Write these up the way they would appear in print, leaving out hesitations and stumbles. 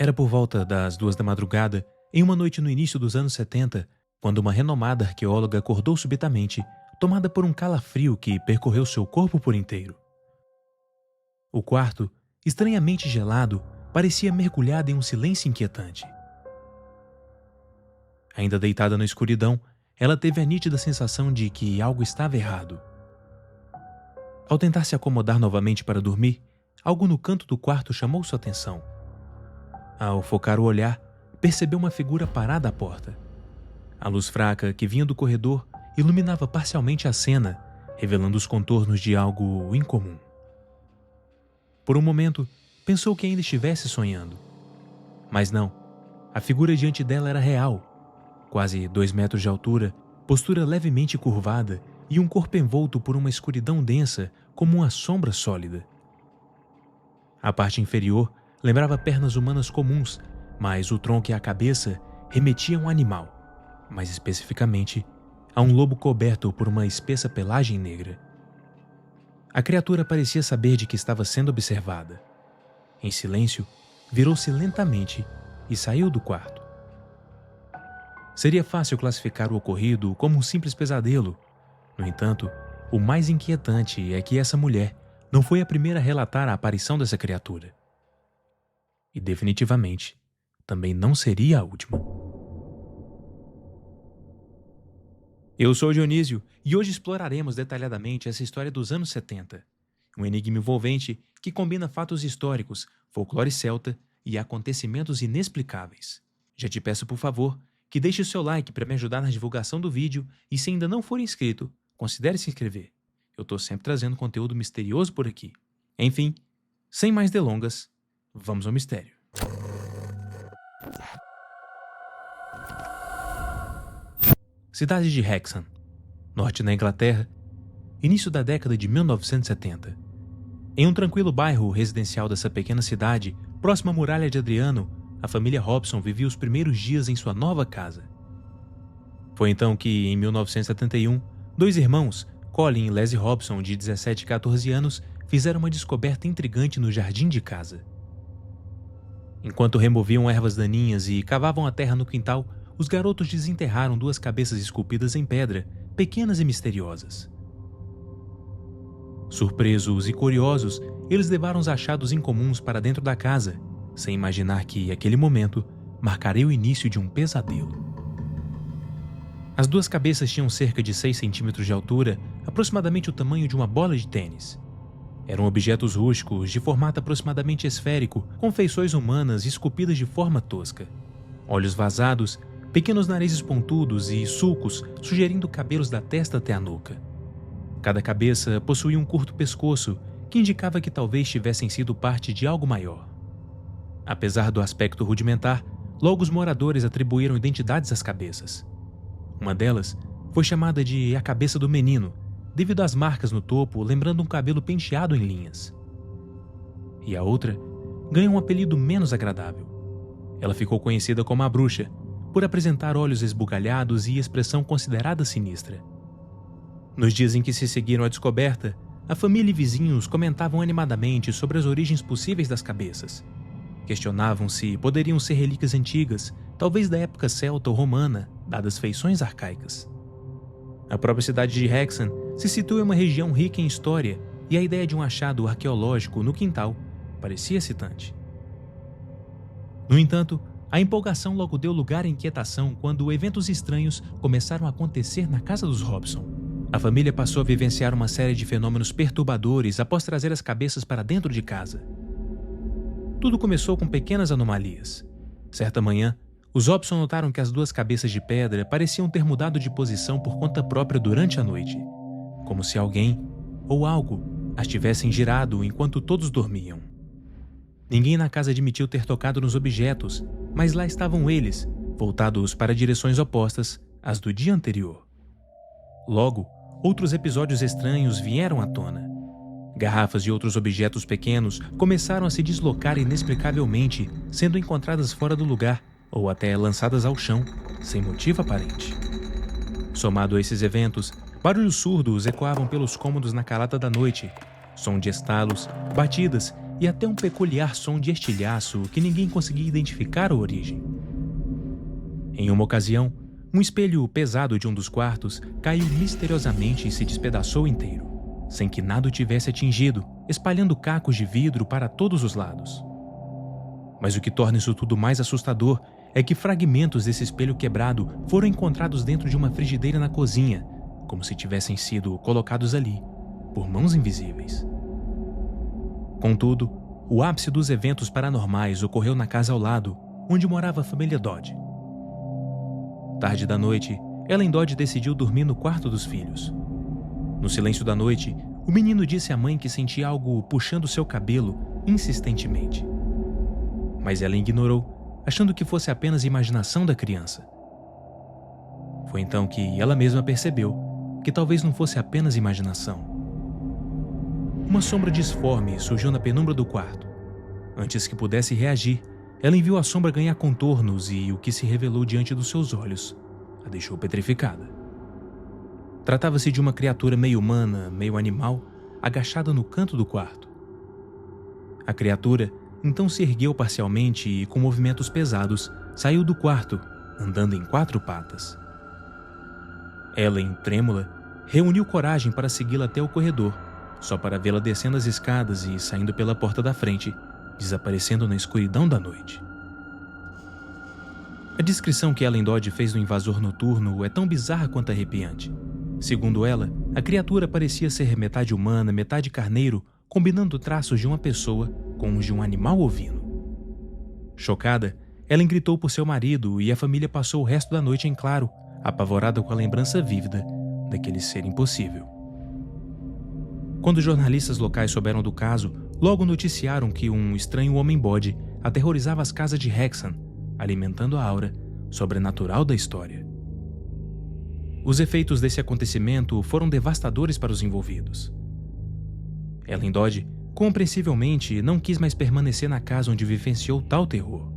Era por volta das 2 da madrugada, em uma noite no início dos anos 70, quando uma renomada arqueóloga acordou subitamente, tomada por um calafrio que percorreu seu corpo por inteiro. O quarto, estranhamente gelado, parecia mergulhado em um silêncio inquietante. Ainda deitada na escuridão, ela teve a nítida sensação de que algo estava errado. Ao tentar se acomodar novamente para dormir, algo no canto do quarto chamou sua atenção. Ao focar o olhar, percebeu uma figura parada à porta. A luz fraca que vinha do corredor iluminava parcialmente a cena, revelando os contornos de algo incomum. Por um momento, pensou que ainda estivesse sonhando. Mas não, a figura diante dela era real. Quase 2 metros de altura, postura levemente curvada e um corpo envolto por uma escuridão densa como uma sombra sólida. A parte inferior lembrava pernas humanas comuns, mas o tronco e a cabeça remetiam a um animal, mais especificamente, a um lobo coberto por uma espessa pelagem negra. A criatura parecia saber de que estava sendo observada. Em silêncio, virou-se lentamente e saiu do quarto. Seria fácil classificar o ocorrido como um simples pesadelo. No entanto, o mais inquietante é que essa mulher não foi a primeira a relatar a aparição dessa criatura. E definitivamente, também não seria a última. Eu sou o Dionísio e hoje exploraremos detalhadamente essa história dos anos 70. Um enigma envolvente que combina fatos históricos, folclore celta e acontecimentos inexplicáveis. Já te peço, por favor, que deixe o seu like para me ajudar na divulgação do vídeo e, se ainda não for inscrito, considere se inscrever. Eu estou sempre trazendo conteúdo misterioso por aqui. Enfim, sem mais delongas, vamos ao mistério. Cidade de Hexham, norte da Inglaterra, início da década de 1970. Em um tranquilo bairro residencial dessa pequena cidade, próxima à muralha de Adriano, a família Robson vivia os primeiros dias em sua nova casa. Foi então que, em 1971, 2 irmãos, Colin e Leslie Robson, de 17 e 14 anos, fizeram uma descoberta intrigante no jardim de casa. Enquanto removiam ervas daninhas e cavavam a terra no quintal, os garotos desenterraram 2 cabeças esculpidas em pedra, pequenas e misteriosas. Surpresos e curiosos, eles levaram os achados incomuns para dentro da casa, sem imaginar que aquele momento marcaria o início de um pesadelo. As 2 cabeças tinham cerca de 6 centímetros de altura, aproximadamente o tamanho de uma bola de tênis. Eram objetos rústicos, de formato aproximadamente esférico, com feições humanas esculpidas de forma tosca. Olhos vazados, pequenos narizes pontudos e sulcos sugerindo cabelos da testa até a nuca. Cada cabeça possuía um curto pescoço, que indicava que talvez tivessem sido parte de algo maior. Apesar do aspecto rudimentar, logo os moradores atribuíram identidades às cabeças. Uma delas foi chamada de a cabeça do menino, devido às marcas no topo lembrando um cabelo penteado em linhas. E a outra ganhou um apelido menos agradável. Ela ficou conhecida como a bruxa, por apresentar olhos esbugalhados e expressão considerada sinistra. Nos dias em que se seguiram à descoberta, a família e vizinhos comentavam animadamente sobre as origens possíveis das cabeças. Questionavam se poderiam ser relíquias antigas, talvez da época celta ou romana, dadas feições arcaicas. A própria cidade de Hexham se situa em uma região rica em história e a ideia de um achado arqueológico no quintal parecia excitante. No entanto, a empolgação logo deu lugar à inquietação quando eventos estranhos começaram a acontecer na casa dos Robson. A família passou a vivenciar uma série de fenômenos perturbadores após trazer as cabeças para dentro de casa. Tudo começou com pequenas anomalias. Certa manhã, os Robson notaram que as 2 cabeças de pedra pareciam ter mudado de posição por conta própria durante a noite, como se alguém ou algo as tivessem girado enquanto todos dormiam. Ninguém na casa admitiu ter tocado nos objetos, mas lá estavam eles, voltados para direções opostas às do dia anterior. Logo, outros episódios estranhos vieram à tona. Garrafas e outros objetos pequenos começaram a se deslocar inexplicavelmente, sendo encontradas fora do lugar ou até lançadas ao chão, sem motivo aparente. Somado a esses eventos, barulhos surdos ecoavam pelos cômodos na calada da noite, som de estalos, batidas e até um peculiar som de estilhaço que ninguém conseguia identificar a origem. Em uma ocasião, um espelho pesado de um dos quartos caiu misteriosamente e se despedaçou inteiro, sem que nada o tivesse atingido, espalhando cacos de vidro para todos os lados. Mas o que torna isso tudo mais assustador é que fragmentos desse espelho quebrado foram encontrados dentro de uma frigideira na cozinha, como se tivessem sido colocados ali por mãos invisíveis. Contudo, o ápice dos eventos paranormais ocorreu na casa ao lado, onde morava a família Dodge. Tarde da noite, Ellen Dodge decidiu dormir no quarto dos filhos. No silêncio da noite, o menino disse à mãe que sentia algo puxando seu cabelo insistentemente. Mas ela ignorou, achando que fosse apenas imaginação da criança. Foi então que ela mesma percebeu que talvez não fosse apenas imaginação. Uma sombra disforme surgiu na penumbra do quarto. Antes que pudesse reagir, ela viu a sombra ganhar contornos e o que se revelou diante dos seus olhos a deixou petrificada. Tratava-se de uma criatura meio humana, meio animal, agachada no canto do quarto. A criatura então se ergueu parcialmente e, com movimentos pesados, saiu do quarto, andando em 4 patas. Ellen, trêmula, reuniu coragem para segui-la até o corredor, só para vê-la descendo as escadas e saindo pela porta da frente, desaparecendo na escuridão da noite. A descrição que Ellen Dodge fez do invasor noturno é tão bizarra quanto arrepiante. Segundo ela, a criatura parecia ser metade humana, metade carneiro, combinando traços de uma pessoa com os de um animal ovino. Chocada, Ellen gritou por seu marido e a família passou o resto da noite em claro, apavorada com a lembrança vívida daquele ser impossível. Quando os jornalistas locais souberam do caso, logo noticiaram que um estranho homem-bode aterrorizava as casas de Hexham, alimentando a aura sobrenatural da história. Os efeitos desse acontecimento foram devastadores para os envolvidos. Ellen Dodge, compreensivelmente, não quis mais permanecer na casa onde vivenciou tal terror.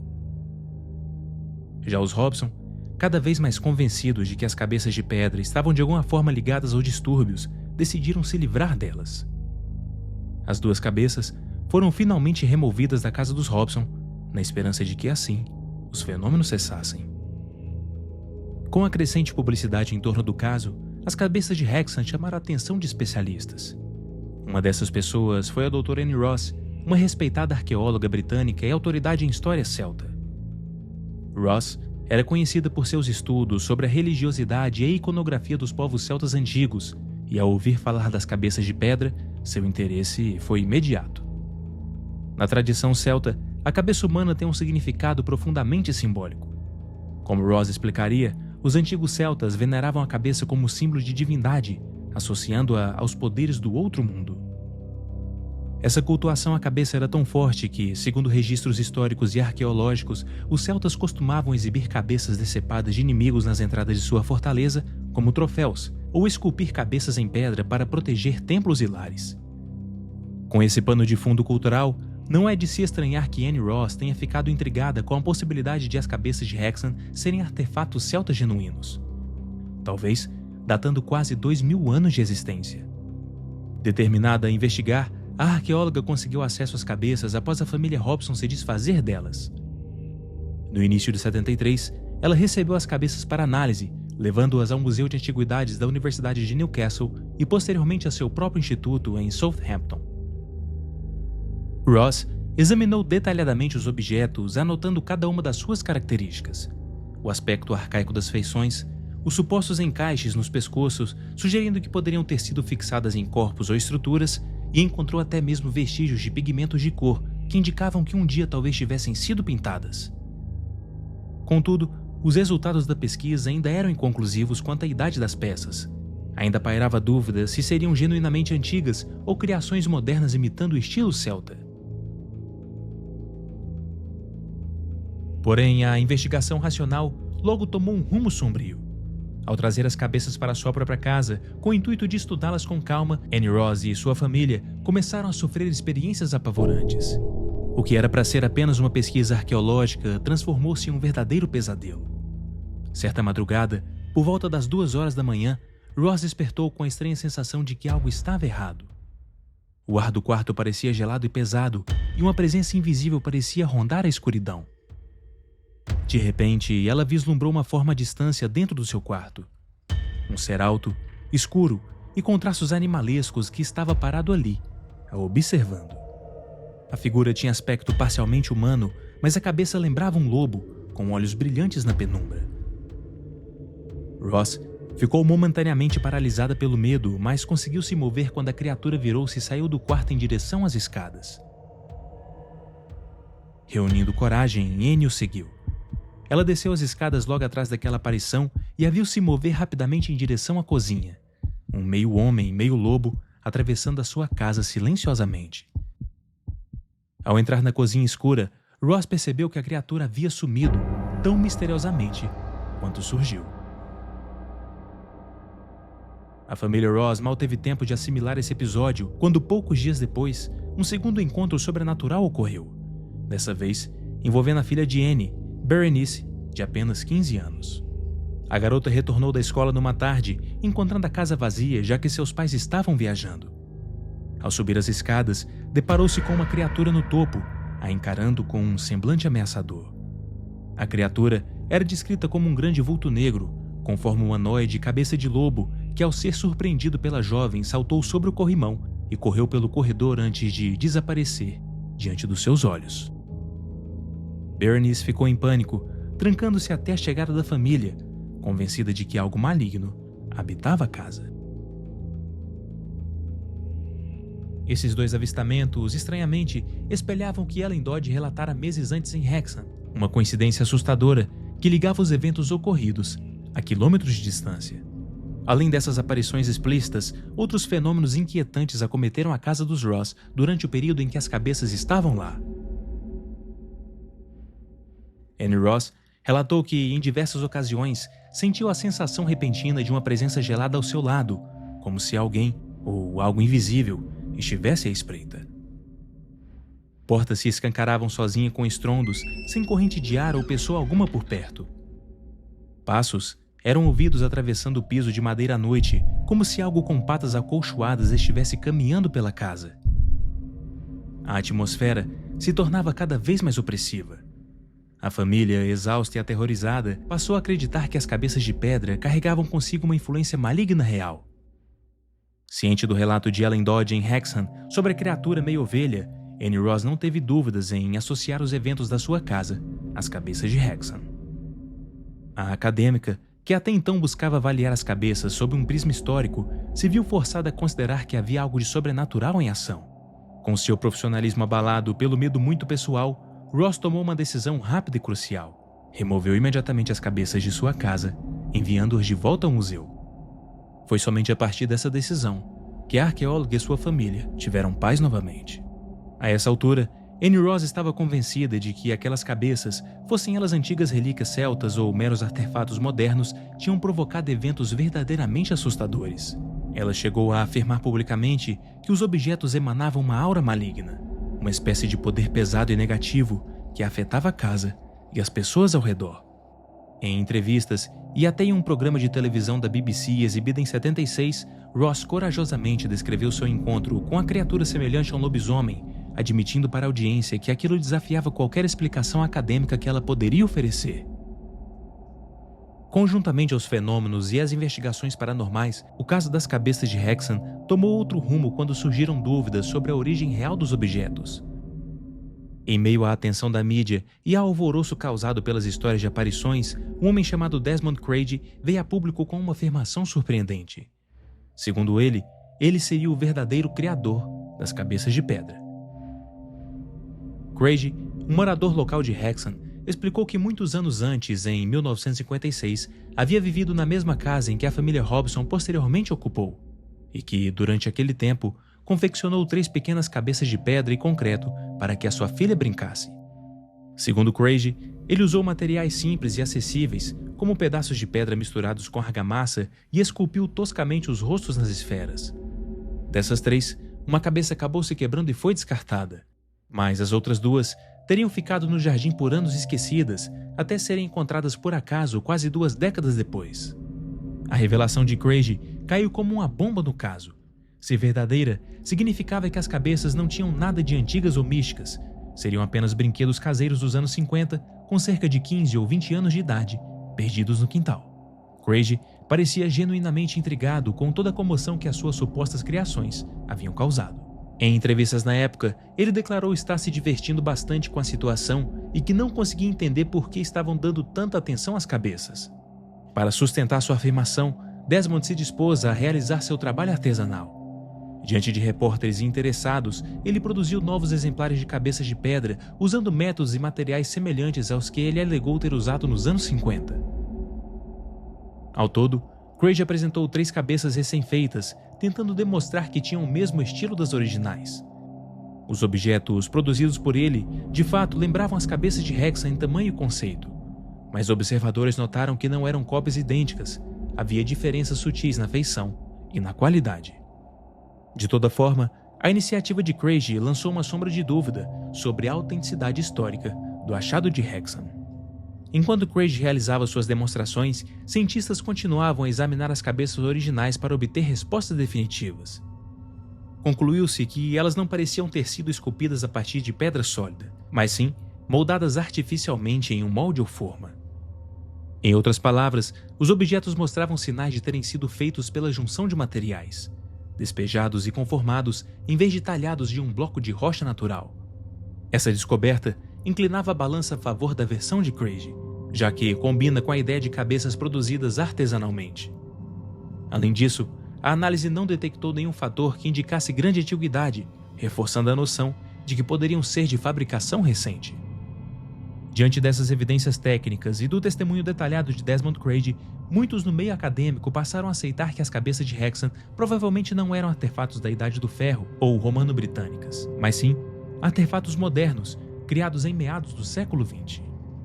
Já os Robson, cada vez mais convencidos de que as cabeças de pedra estavam de alguma forma ligadas aos distúrbios, decidiram se livrar delas. As 2 cabeças foram finalmente removidas da casa dos Robson, na esperança de que, assim, os fenômenos cessassem. Com a crescente publicidade em torno do caso, as cabeças de Hexham chamaram a atenção de especialistas. Uma dessas pessoas foi a Dra. Anne Ross, uma respeitada arqueóloga britânica e autoridade em história celta. Ross era conhecida por seus estudos sobre a religiosidade e a iconografia dos povos celtas antigos, e ao ouvir falar das cabeças de pedra, seu interesse foi imediato. Na tradição celta, a cabeça humana tem um significado profundamente simbólico. Como Ross explicaria, os antigos celtas veneravam a cabeça como símbolo de divindade, associando-a aos poderes do outro mundo. Essa cultuação à cabeça era tão forte que, segundo registros históricos e arqueológicos, os celtas costumavam exibir cabeças decepadas de inimigos nas entradas de sua fortaleza como troféus, ou esculpir cabeças em pedra para proteger templos e lares. Com esse pano de fundo cultural, não é de se estranhar que Anne Ross tenha ficado intrigada com a possibilidade de as cabeças de Hexham serem artefatos celtas genuínos, talvez datando quase 2000 anos de existência. Determinada a investigar, a arqueóloga conseguiu acesso às cabeças após a família Robson se desfazer delas. No início de 73, ela recebeu as cabeças para análise, levando-as ao Museu de Antiguidades da Universidade de Newcastle e posteriormente a seu próprio instituto em Southampton. Ross examinou detalhadamente os objetos, anotando cada uma das suas características: o aspecto arcaico das feições, os supostos encaixes nos pescoços, sugerindo que poderiam ter sido fixadas em corpos ou estruturas, e encontrou até mesmo vestígios de pigmentos de cor que indicavam que um dia talvez tivessem sido pintadas. Contudo, os resultados da pesquisa ainda eram inconclusivos quanto à idade das peças. Ainda pairava dúvida se seriam genuinamente antigas ou criações modernas imitando o estilo celta. Porém, a investigação racional logo tomou um rumo sombrio. Ao trazer as cabeças para sua própria casa, com o intuito de estudá-las com calma, Anne Ross e sua família começaram a sofrer experiências apavorantes. O que era para ser apenas uma pesquisa arqueológica transformou-se em um verdadeiro pesadelo. Certa madrugada, por volta das 2 horas da manhã, Ross despertou com a estranha sensação de que algo estava errado. O ar do quarto parecia gelado e pesado, e uma presença invisível parecia rondar a escuridão. De repente, ela vislumbrou uma forma à distância dentro do seu quarto. Um ser alto, escuro e com traços animalescos que estava parado ali, a observando. A figura tinha aspecto parcialmente humano, mas a cabeça lembrava um lobo, com olhos brilhantes na penumbra. Ross ficou momentaneamente paralisada pelo medo, mas conseguiu se mover quando a criatura virou-se e saiu do quarto em direção às escadas. Reunindo coragem, Annie o seguiu. Ela desceu as escadas logo atrás daquela aparição e a viu se mover rapidamente em direção à cozinha. Um meio homem, meio lobo, atravessando a sua casa silenciosamente. Ao entrar na cozinha escura, Ross percebeu que a criatura havia sumido tão misteriosamente quanto surgiu. A família Ross mal teve tempo de assimilar esse episódio quando, poucos dias depois, um segundo encontro sobrenatural ocorreu. Dessa vez, envolvendo a filha de Annie, Berenice, de apenas 15 anos. A garota retornou da escola numa tarde, encontrando a casa vazia já que seus pais estavam viajando. Ao subir as escadas, deparou-se com uma criatura no topo, a encarando com um semblante ameaçador. A criatura era descrita como um grande vulto negro, com forma humanoide e cabeça de lobo, que ao ser surpreendido pela jovem saltou sobre o corrimão e correu pelo corredor antes de desaparecer diante dos seus olhos. Berenice ficou em pânico, trancando-se até a chegada da família, convencida de que algo maligno habitava a casa. Esses dois avistamentos, estranhamente, espelhavam o que Ellen Dodd relatara meses antes em Hexham, uma coincidência assustadora que ligava os eventos ocorridos a quilômetros de distância. Além dessas aparições explícitas, outros fenômenos inquietantes acometeram a casa dos Ross durante o período em que as cabeças estavam lá. Annie Ross relatou que, em diversas ocasiões, sentiu a sensação repentina de uma presença gelada ao seu lado, como se alguém, ou algo invisível, estivesse à espreita. Portas se escancaravam sozinha com estrondos, sem corrente de ar ou pessoa alguma por perto. Passos eram ouvidos atravessando o piso de madeira à noite, como se algo com patas acolchoadas estivesse caminhando pela casa. A atmosfera se tornava cada vez mais opressiva. A família, exausta e aterrorizada, passou a acreditar que as cabeças de pedra carregavam consigo uma influência maligna real. Ciente do relato de Ellen Dodd em Hexham sobre a criatura meio-ovelha, Annie Ross não teve dúvidas em associar os eventos da sua casa às cabeças de Hexham. A acadêmica, que até então buscava avaliar as cabeças sob um prisma histórico, se viu forçada a considerar que havia algo de sobrenatural em ação. Com seu profissionalismo abalado pelo medo muito pessoal, Ross tomou uma decisão rápida e crucial. Removeu imediatamente as cabeças de sua casa, enviando-as de volta ao museu. Foi somente a partir dessa decisão que a arqueóloga e sua família tiveram paz novamente. A essa altura, Annie Ross estava convencida de que aquelas cabeças, fossem elas antigas relíquias celtas ou meros artefatos modernos, tinham provocado eventos verdadeiramente assustadores. Ela chegou a afirmar publicamente que os objetos emanavam uma aura maligna, uma espécie de poder pesado e negativo que afetava a casa e as pessoas ao redor. Em entrevistas e até em um programa de televisão da BBC exibido em 76, Ross corajosamente descreveu seu encontro com a criatura semelhante a um lobisomem, admitindo para a audiência que aquilo desafiava qualquer explicação acadêmica que ela poderia oferecer. Conjuntamente aos fenômenos e às investigações paranormais, o caso das cabeças de Hexham tomou outro rumo quando surgiram dúvidas sobre a origem real dos objetos. Em meio à atenção da mídia e ao alvoroço causado pelas histórias de aparições, um homem chamado Desmond Craigie veio a público com uma afirmação surpreendente. Segundo ele seria o verdadeiro criador das cabeças de pedra. Craigie, um morador local de Hexham, explicou que muitos anos antes, em 1956, havia vivido na mesma casa em que a família Robson posteriormente ocupou, e que, durante aquele tempo, confeccionou 3 pequenas cabeças de pedra e concreto para que a sua filha brincasse. Segundo Craigie, ele usou materiais simples e acessíveis, como pedaços de pedra misturados com argamassa, e esculpiu toscamente os rostos nas esferas. Dessas 3, uma cabeça acabou se quebrando e foi descartada, mas as outras 2 teriam ficado no jardim por anos esquecidas, até serem encontradas por acaso quase 2 décadas depois. A revelação de Craigie caiu como uma bomba no caso. Se verdadeira, significava que as cabeças não tinham nada de antigas ou místicas, seriam apenas brinquedos caseiros dos anos 50, com cerca de 15 ou 20 anos de idade, perdidos no quintal. Craig parecia genuinamente intrigado com toda a comoção que as suas supostas criações haviam causado. Em entrevistas na época, ele declarou estar se divertindo bastante com a situação e que não conseguia entender por que estavam dando tanta atenção às cabeças. Para sustentar sua afirmação, Desmond se dispôs a realizar seu trabalho artesanal. Diante de repórteres interessados, ele produziu novos exemplares de cabeças de pedra usando métodos e materiais semelhantes aos que ele alegou ter usado nos anos 50. Ao todo, Craig apresentou 3 cabeças recém-feitas, tentando demonstrar que tinham o mesmo estilo das originais. Os objetos produzidos por ele, de fato, lembravam as cabeças de Hexam em tamanho e conceito, mas observadores notaram que não eram cópias idênticas, havia diferenças sutis na feição e na qualidade. De toda forma, a iniciativa de Craig lançou uma sombra de dúvida sobre a autenticidade histórica do achado de Hexam. Enquanto Craig realizava suas demonstrações, cientistas continuavam a examinar as cabeças originais para obter respostas definitivas. Concluiu-se que elas não pareciam ter sido esculpidas a partir de pedra sólida, mas sim moldadas artificialmente em um molde ou forma. Em outras palavras, os objetos mostravam sinais de terem sido feitos pela junção de materiais, despejados e conformados em vez de talhados de um bloco de rocha natural. Essa descoberta inclinava a balança a favor da versão de Craig, já que combina com a ideia de cabeças produzidas artesanalmente. Além disso, a análise não detectou nenhum fator que indicasse grande antiguidade, reforçando a noção de que poderiam ser de fabricação recente. Diante dessas evidências técnicas e do testemunho detalhado de Desmond Craig, muitos no meio acadêmico passaram a aceitar que as cabeças de Hexam provavelmente não eram artefatos da Idade do Ferro ou romano-britânicas, mas sim artefatos modernos, criados em meados do século XX.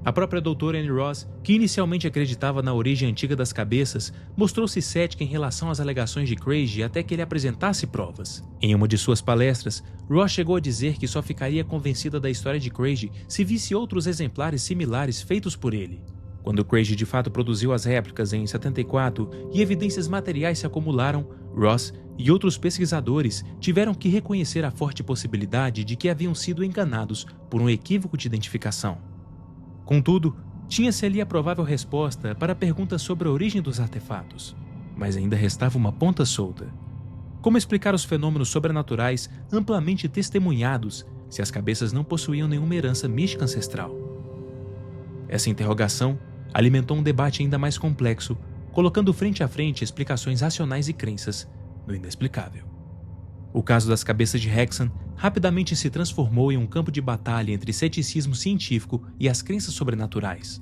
A própria doutora Annie Ross, que inicialmente acreditava na origem antiga das cabeças, mostrou-se cética em relação às alegações de Craig até que ele apresentasse provas. Em uma de suas palestras, Ross chegou a dizer que só ficaria convencida da história de Craig se visse outros exemplares similares feitos por ele. Quando Craig de fato produziu as réplicas em 74 e evidências materiais se acumularam, Ross e outros pesquisadores tiveram que reconhecer a forte possibilidade de que haviam sido enganados por um equívoco de identificação. Contudo, tinha-se ali a provável resposta para a pergunta sobre a origem dos artefatos, mas ainda restava uma ponta solta. Como explicar os fenômenos sobrenaturais amplamente testemunhados se as cabeças não possuíam nenhuma herança mística ancestral? Essa interrogação alimentou um debate ainda mais complexo, colocando frente a frente explicações racionais e crenças no inexplicável. O caso das cabeças de Hexam rapidamente se transformou em um campo de batalha entre ceticismo científico e as crenças sobrenaturais.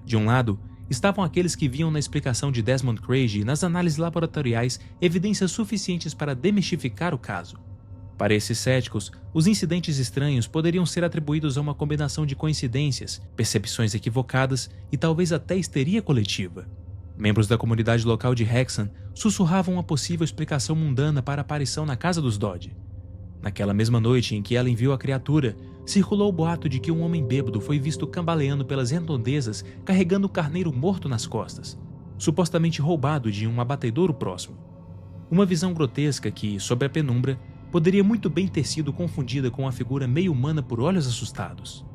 De um lado, estavam aqueles que viam na explicação de Desmond Craig e nas análises laboratoriais evidências suficientes para demistificar o caso. Para esses céticos, os incidentes estranhos poderiam ser atribuídos a uma combinação de coincidências, percepções equivocadas e talvez até histeria coletiva. Membros da comunidade local de Hexam sussurravam uma possível explicação mundana para a aparição na casa dos Dodge. Naquela mesma noite em que Ellen viu a criatura, circulou o boato de que um homem bêbado foi visto cambaleando pelas redondezas carregando um carneiro morto nas costas, supostamente roubado de um abatedouro próximo. Uma visão grotesca que, sob a penumbra, poderia muito bem ter sido confundida com uma figura meio humana por olhos assustados.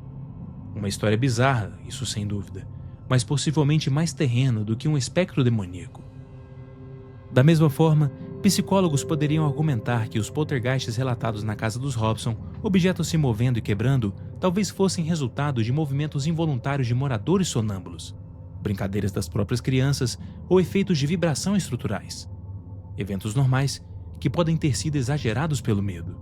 Uma história bizarra, isso sem dúvida, mas possivelmente mais terrena do que um espectro demoníaco. Da mesma forma, psicólogos poderiam argumentar que os poltergeists relatados na casa dos Robson, objetos se movendo e quebrando, talvez fossem resultado de movimentos involuntários de moradores sonâmbulos, brincadeiras das próprias crianças ou efeitos de vibração estruturais. Eventos normais que podem ter sido exagerados pelo medo.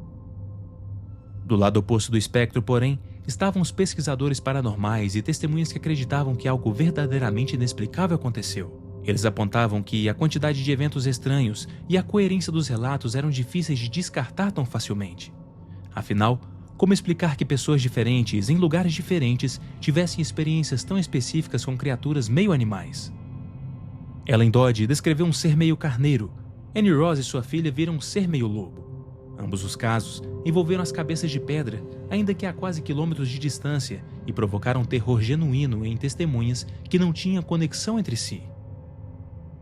Do lado oposto do espectro, porém, estavam os pesquisadores paranormais e testemunhas que acreditavam que algo verdadeiramente inexplicável aconteceu. Eles apontavam que a quantidade de eventos estranhos e a coerência dos relatos eram difíceis de descartar tão facilmente. Afinal, como explicar que pessoas diferentes, em lugares diferentes, tivessem experiências tão específicas com criaturas meio animais? Ellen Dodge descreveu um ser meio carneiro. Annie Ross e sua filha viram um ser meio lobo. Ambos os casos envolveram as cabeças de pedra, ainda que a quase quilômetros de distância, e provocaram terror genuíno em testemunhas que não tinham conexão entre si.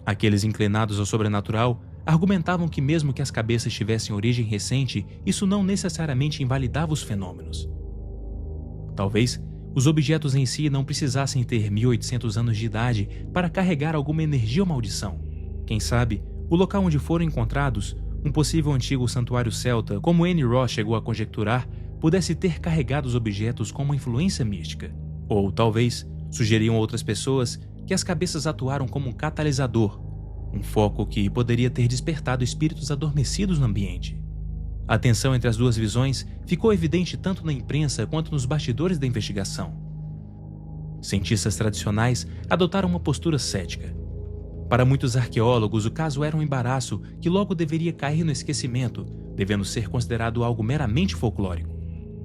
Aqueles inclinados ao sobrenatural argumentavam que mesmo que as cabeças tivessem origem recente, isso não necessariamente invalidava os fenômenos. Talvez os objetos em si não precisassem ter 1800 anos de idade para carregar alguma energia ou maldição. Quem sabe, o local onde foram encontrados, um possível antigo santuário celta, como Annie Ross chegou a conjecturar, pudesse ter carregado os objetos com uma influência mística. Ou, talvez, sugeriam outras pessoas que as cabeças atuaram como um catalisador, um foco que poderia ter despertado espíritos adormecidos no ambiente. A tensão entre as duas visões ficou evidente tanto na imprensa quanto nos bastidores da investigação. Cientistas tradicionais adotaram uma postura cética. Para muitos arqueólogos, o caso era um embaraço que logo deveria cair no esquecimento, devendo ser considerado algo meramente folclórico.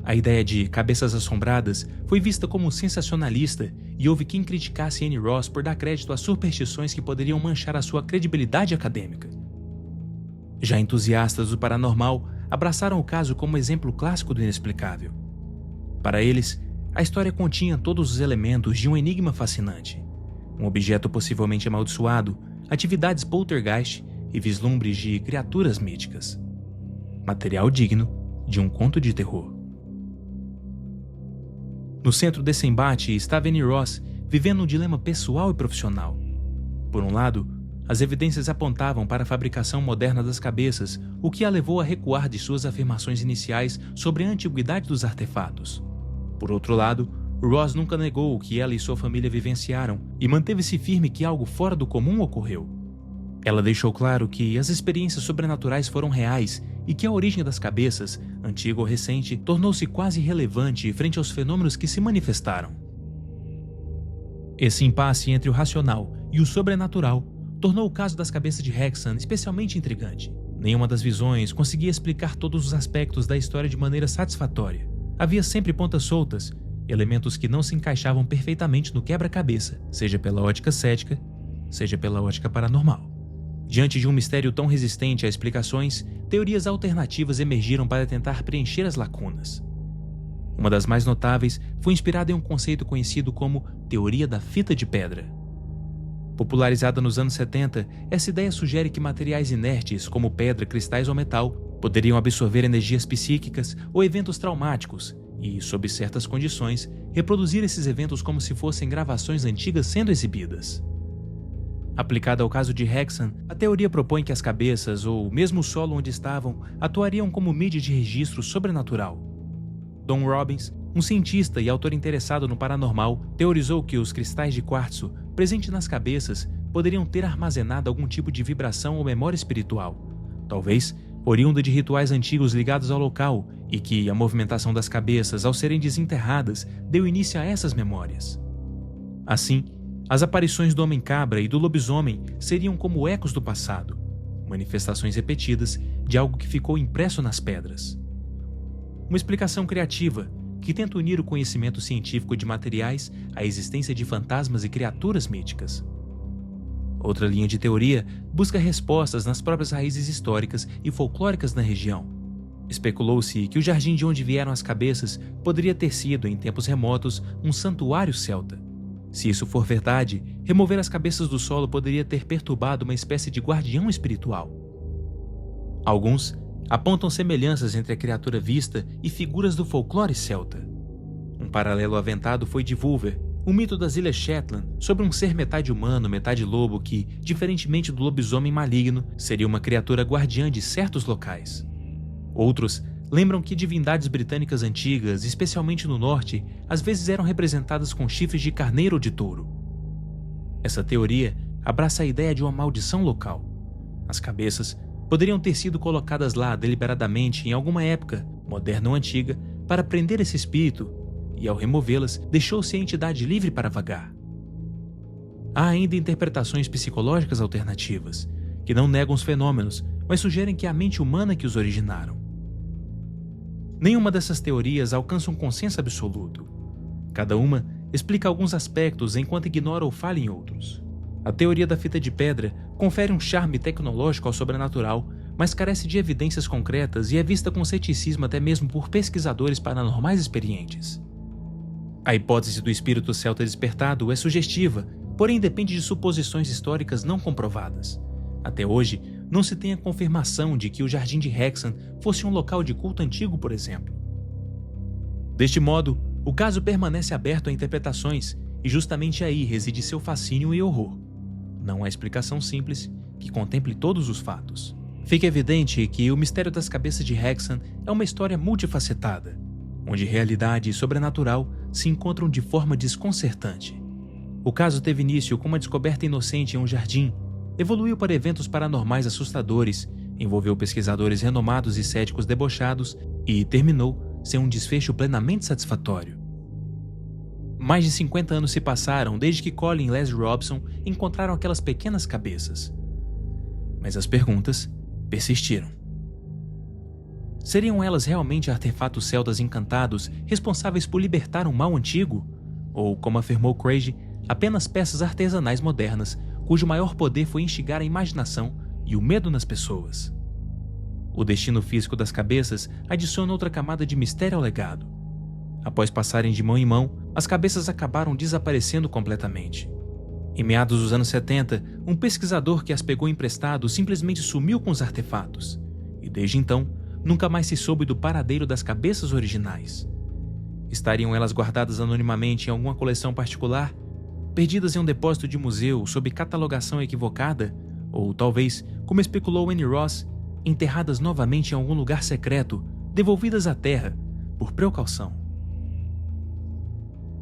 A ideia de cabeças assombradas foi vista como sensacionalista e houve quem criticasse Annie Ross por dar crédito a superstições que poderiam manchar a sua credibilidade acadêmica. Já entusiastas do paranormal abraçaram o caso como exemplo clássico do inexplicável. Para eles, a história continha todos os elementos de um enigma fascinante: um objeto possivelmente amaldiçoado, atividades poltergeist e vislumbres de criaturas míticas. Material digno de um conto de terror. No centro desse embate estava Annie Ross, vivendo um dilema pessoal e profissional. Por um lado, as evidências apontavam para a fabricação moderna das cabeças, o que a levou a recuar de suas afirmações iniciais sobre a antiguidade dos artefatos. Por outro lado, Ross nunca negou o que ela e sua família vivenciaram e manteve-se firme que algo fora do comum ocorreu. Ela deixou claro que as experiências sobrenaturais foram reais e que a origem das cabeças, antiga ou recente, tornou-se quase irrelevante frente aos fenômenos que se manifestaram. Esse impasse entre o racional e o sobrenatural tornou o caso das cabeças de Hexham especialmente intrigante. Nenhuma das visões conseguia explicar todos os aspectos da história de maneira satisfatória. Havia sempre pontas soltas, elementos que não se encaixavam perfeitamente no quebra-cabeça, seja pela ótica cética, seja pela ótica paranormal. Diante de um mistério tão resistente a explicações, teorias alternativas emergiram para tentar preencher as lacunas. Uma das mais notáveis foi inspirada em um conceito conhecido como teoria da fita de pedra. Popularizada nos anos 70, essa ideia sugere que materiais inertes, como pedra, cristais ou metal, poderiam absorver energias psíquicas ou eventos traumáticos e, sob certas condições, reproduzir esses eventos como se fossem gravações antigas sendo exibidas. Aplicada ao caso de Hexham, a teoria propõe que as cabeças, ou mesmo o solo onde estavam, atuariam como mídia de registro sobrenatural. Don Robbins, um cientista e autor interessado no paranormal, teorizou que os cristais de quartzo, presentes nas cabeças, poderiam ter armazenado algum tipo de vibração ou memória espiritual, talvez oriunda de rituais antigos ligados ao local, e que a movimentação das cabeças, ao serem desenterradas, deu início a essas memórias. Assim, as aparições do homem-cabra e do lobisomem seriam como ecos do passado, manifestações repetidas de algo que ficou impresso nas pedras. Uma explicação criativa que tenta unir o conhecimento científico de materiais à existência de fantasmas e criaturas míticas. Outra linha de teoria busca respostas nas próprias raízes históricas e folclóricas da região. Especulou-se que o jardim de onde vieram as cabeças poderia ter sido, em tempos remotos, um santuário celta. Se isso for verdade, remover as cabeças do solo poderia ter perturbado uma espécie de guardião espiritual. Alguns apontam semelhanças entre a criatura vista e figuras do folclore celta. Um paralelo aventado foi de Vulver, o mito das Ilhas Shetland, sobre um ser metade humano, metade lobo que, diferentemente do lobisomem maligno, seria uma criatura guardiã de certos locais. Outros lembram que divindades britânicas antigas, especialmente no norte, às vezes eram representadas com chifres de carneiro ou de touro. Essa teoria abraça a ideia de uma maldição local. As cabeças poderiam ter sido colocadas lá deliberadamente em alguma época, moderna ou antiga, para prender esse espírito, e ao removê-las, deixou-se a entidade livre para vagar. Há ainda interpretações psicológicas alternativas, que não negam os fenômenos, mas sugerem que é a mente humana que os originaram. Nenhuma dessas teorias alcança um consenso absoluto. Cada uma explica alguns aspectos enquanto ignora ou falha em outros. A teoria da fita de pedra confere um charme tecnológico ao sobrenatural, mas carece de evidências concretas e é vista com ceticismo até mesmo por pesquisadores paranormais experientes. A hipótese do espírito celta despertado é sugestiva, porém depende de suposições históricas não comprovadas. Até hoje, não se tem a confirmação de que o Jardim de Hexham fosse um local de culto antigo, por exemplo. Deste modo, o caso permanece aberto a interpretações e justamente aí reside seu fascínio e horror. Não há explicação simples que contemple todos os fatos. Fica evidente que o mistério das cabeças de Hexham é uma história multifacetada, onde realidade e sobrenatural se encontram de forma desconcertante. O caso teve início com uma descoberta inocente em um jardim, evoluiu para eventos paranormais assustadores, envolveu pesquisadores renomados e céticos debochados e terminou sem um desfecho plenamente satisfatório. Mais de 50 anos se passaram desde que Colin e Leslie Robson encontraram aquelas pequenas cabeças. Mas as perguntas persistiram. Seriam elas realmente artefatos celtas encantados responsáveis por libertar um mal antigo? Ou, como afirmou Craig, apenas peças artesanais modernas cujo maior poder foi instigar a imaginação e o medo nas pessoas? O destino físico das cabeças adiciona outra camada de mistério ao legado. Após passarem de mão em mão, as cabeças acabaram desaparecendo completamente. Em meados dos anos 70, um pesquisador que as pegou emprestado simplesmente sumiu com os artefatos, e desde então, nunca mais se soube do paradeiro das cabeças originais. Estariam elas guardadas anonimamente em alguma coleção particular, perdidas em um depósito de museu sob catalogação equivocada, ou talvez, como especulou Annie Ross, enterradas novamente em algum lugar secreto, devolvidas à terra, por precaução.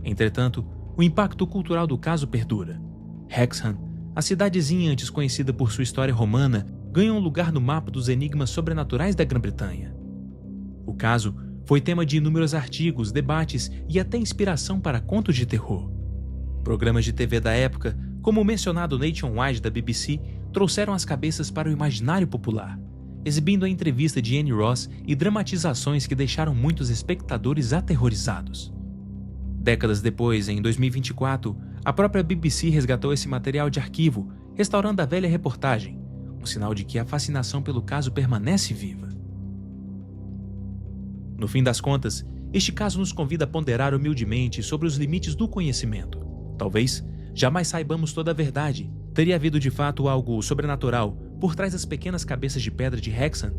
Entretanto, o impacto cultural do caso perdura. Hexham, a cidadezinha antes conhecida por sua história romana, ganha um lugar no mapa dos enigmas sobrenaturais da Grã-Bretanha. O caso foi tema de inúmeros artigos, debates e até inspiração para contos de terror. Programas de TV da época, como o mencionado Nationwide da BBC, trouxeram as cabeças para o imaginário popular, exibindo a entrevista de Annie Ross e dramatizações que deixaram muitos espectadores aterrorizados. Décadas depois, em 2024, a própria BBC resgatou esse material de arquivo, restaurando a velha reportagem, um sinal de que a fascinação pelo caso permanece viva. No fim das contas, este caso nos convida a ponderar humildemente sobre os limites do conhecimento. Talvez jamais saibamos toda a verdade. Teria havido de fato algo sobrenatural por trás das pequenas cabeças de pedra de Hexham?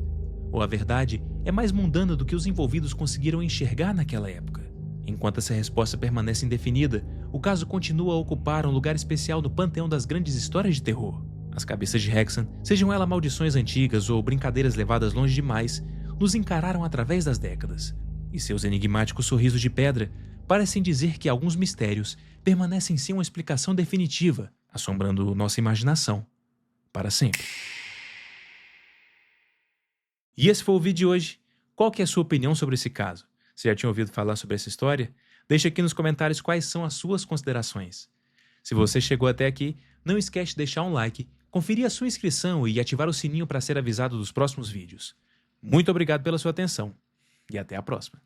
Ou a verdade é mais mundana do que os envolvidos conseguiram enxergar naquela época? Enquanto essa resposta permanece indefinida, o caso continua a ocupar um lugar especial no panteão das grandes histórias de terror. As cabeças de Hexham, sejam elas maldições antigas ou brincadeiras levadas longe demais, nos encararam através das décadas, e seus enigmáticos sorrisos de pedra parecem dizer que alguns mistérios permanecem sem uma explicação definitiva, assombrando nossa imaginação para sempre. E esse foi o vídeo de hoje. Qual que é a sua opinião sobre esse caso? Você já tinha ouvido falar sobre essa história? Deixe aqui nos comentários quais são as suas considerações. Se você chegou até aqui, não esquece de deixar um like, conferir a sua inscrição e ativar o sininho para ser avisado dos próximos vídeos. Muito obrigado pela sua atenção e até a próxima.